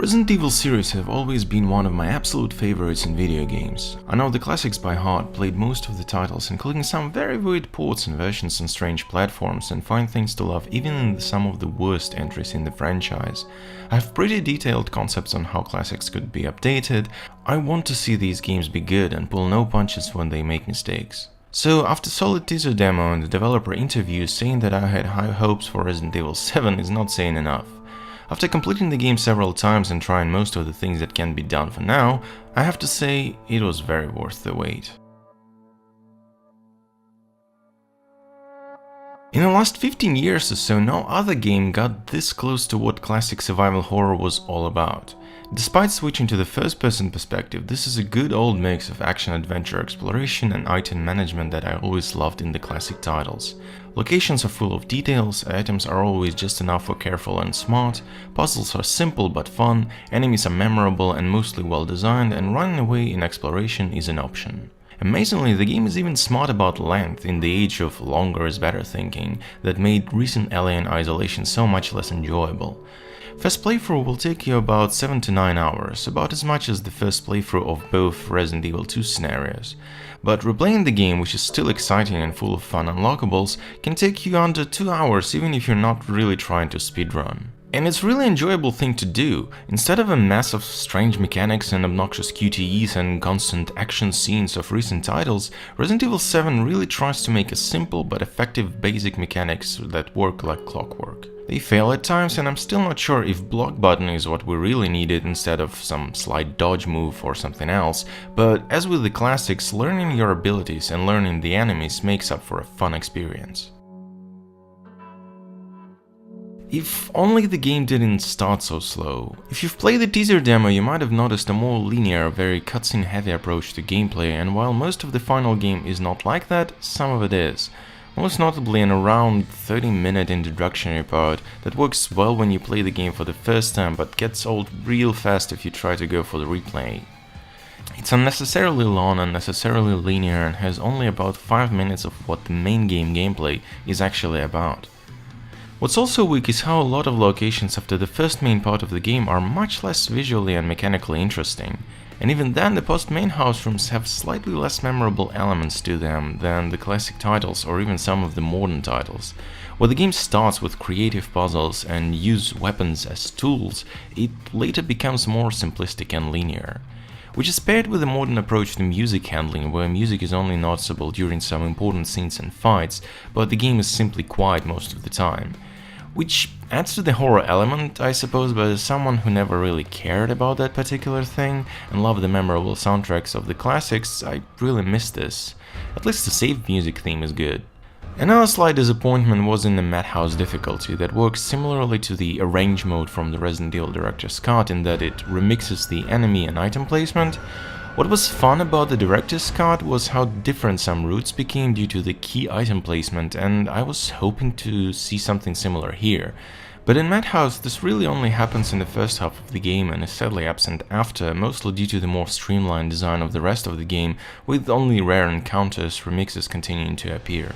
Resident Evil series have always been one of my absolute favorites in video games. I know the classics by heart, played most of the titles, including some very weird ports and versions on strange platforms, and find things to love even in some of the worst entries in the franchise. I have pretty detailed concepts on how classics could be updated. I want to see these games be good and pull no punches when they make mistakes. So, after solid teaser demo and the developer interview, saying that I had high hopes for Resident Evil 7 is not saying enough. After completing the game several times and trying most of the things that can be done for now, I have to say it was very worth the wait. In the last 15 years or so, no other game got this close to what classic survival horror was all about. Despite switching to the first-person perspective, this is a good old mix of action-adventure exploration and item management that I always loved in the classic titles. Locations are full of details, items are always just enough for careful and smart, puzzles are simple but fun, enemies are memorable and mostly well designed, and running away in exploration is an option. Amazingly, the game is even smart about length in the age of longer is better thinking that made recent alien isolation so much less enjoyable. First playthrough will take you about 7 to 9 hours, about as much as the first playthrough of both Resident Evil 2 scenarios. But replaying the game, which is still exciting and full of fun unlockables, can take you under 2 hours even if you're not really trying to speedrun. And it's a really enjoyable thing to do. Instead of a mess of strange mechanics and obnoxious QTEs and constant action scenes of recent titles, Resident Evil 7 really tries to make a simple but effective basic mechanics that work like clockwork. They fail at times, and I'm still not sure if block button is what we really needed instead of some slight dodge move or something else, but as with the classics, learning your abilities and learning the enemies makes up for a fun experience. If only the game didn't start so slow. If you've played the teaser demo, you might have noticed a more linear, very cutscene heavy approach to gameplay, and while most of the final game is not like that, some of it is. Most notably an around 30-minute introductory part that works well when you play the game for the first time but gets old real fast if you try to go for the replay. It's unnecessarily long, unnecessarily linear, and has only about 5 minutes of what the main game gameplay is actually about. What's also weak is how a lot of locations after the first main part of the game are much less visually and mechanically interesting. And even then, the post-main house rooms have slightly less memorable elements to them than the classic titles or even some of the modern titles. Where the game starts with creative puzzles and use weapons as tools, it later becomes more simplistic and linear. Which is paired with a modern approach to music handling, where music is only noticeable during some important scenes and fights, but the game is simply quiet most of the time. Which adds to the horror element, I suppose, but as someone who never really cared about that particular thing and loved the memorable soundtracks of the classics, I really miss this. At least the saved music theme is good. Another slight disappointment was in the Madhouse difficulty that works similarly to the Arrange mode from the Resident Evil Director's Cut in that it remixes the enemy and item placement. What was fun about the Director's Cut was how different some routes became due to the key item placement, and I was hoping to see something similar here. But in Madhouse, this really only happens in the first half of the game and is sadly absent after, mostly due to the more streamlined design of the rest of the game, with only rare encounters remixes continuing to appear.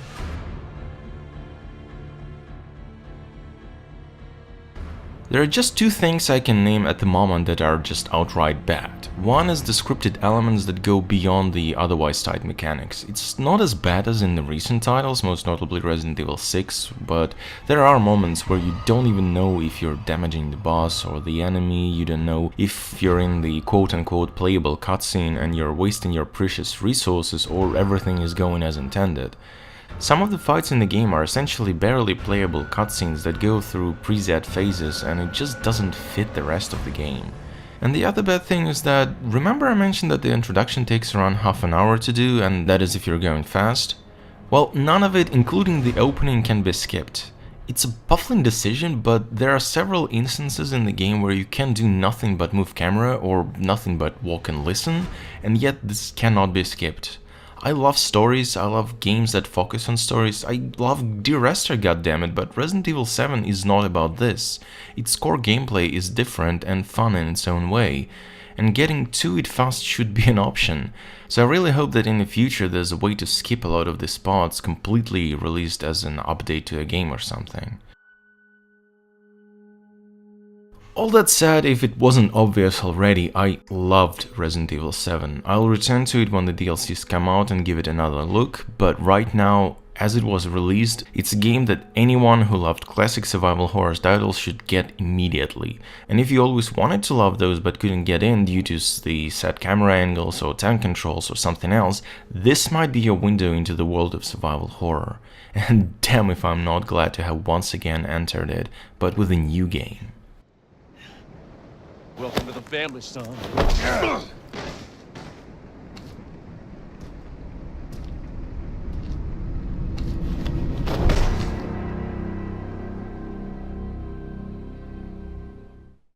There are just two things I can name at the moment that are just outright bad. One is the scripted elements that go beyond the otherwise tight mechanics. It's not as bad as in the recent titles, most notably Resident Evil 6, but there are moments where you don't even know if you're damaging the boss or the enemy, you don't know if you're in the quote-unquote playable cutscene and you're wasting your precious resources or everything is going as intended. Some of the fights in the game are essentially barely playable cutscenes that go through preset phases, and it just doesn't fit the rest of the game. And the other bad thing is that, remember I mentioned that the introduction takes around half an hour to do, and that is if you're going fast? Well, none of it, including the opening, can be skipped. It's a baffling decision, but there are several instances in the game where you can do nothing but move camera or nothing but walk and listen, and yet this cannot be skipped. I love stories, I love games that focus on stories, I love Dear Esther, goddammit, but Resident Evil 7 is not about this. Its core gameplay is different and fun in its own way, and getting to it fast should be an option. So I really hope that in the future there's a way to skip a lot of these parts completely released as an update to a game or something. All that said, if it wasn't obvious already, I loved Resident Evil 7. I'll return to it when the DLCs come out and give it another look, but right now, as it was released, it's a game that anyone who loved classic survival horror titles should get immediately. And if you always wanted to love those but couldn't get in due to the set camera angles or tank controls or something else, this might be your window into the world of survival horror. And damn if I'm not glad to have once again entered it, but with a new game. Welcome to the family, son.